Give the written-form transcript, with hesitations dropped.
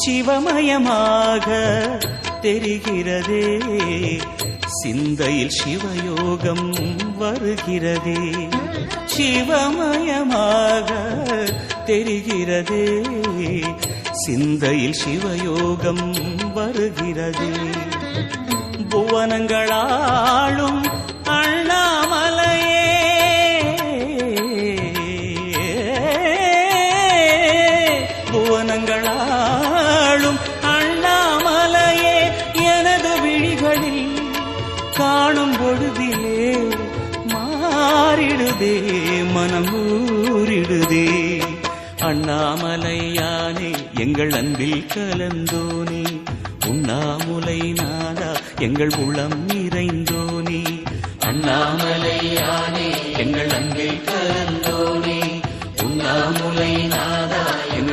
சிவமயமாக தெரிகிறதே, சிந்தையில் சிவயோகம் வருகிறதே. சிவமயமாக தெரிகிறதே, சிந்தையில் சிவயோகம் வருகிறதே. புவனங்களாளும் அண்ணாமலையே, புவனங்களாளும் அண்ணாமலையே, எனது விழிகளில் காணும் பொழுதிலே மாறிடுதே, மனம் ஊறிடுதே. அண்ணாமலையானே எங்கள் அன்பில் கலந்தோனே, உண்ணாமுலை நாதா எங்கள் உளம் நிறைந்தோனே. அண்ணாமலையானே எங்கள் அன்பில் கலந்தோனே, உண்ணாமுலை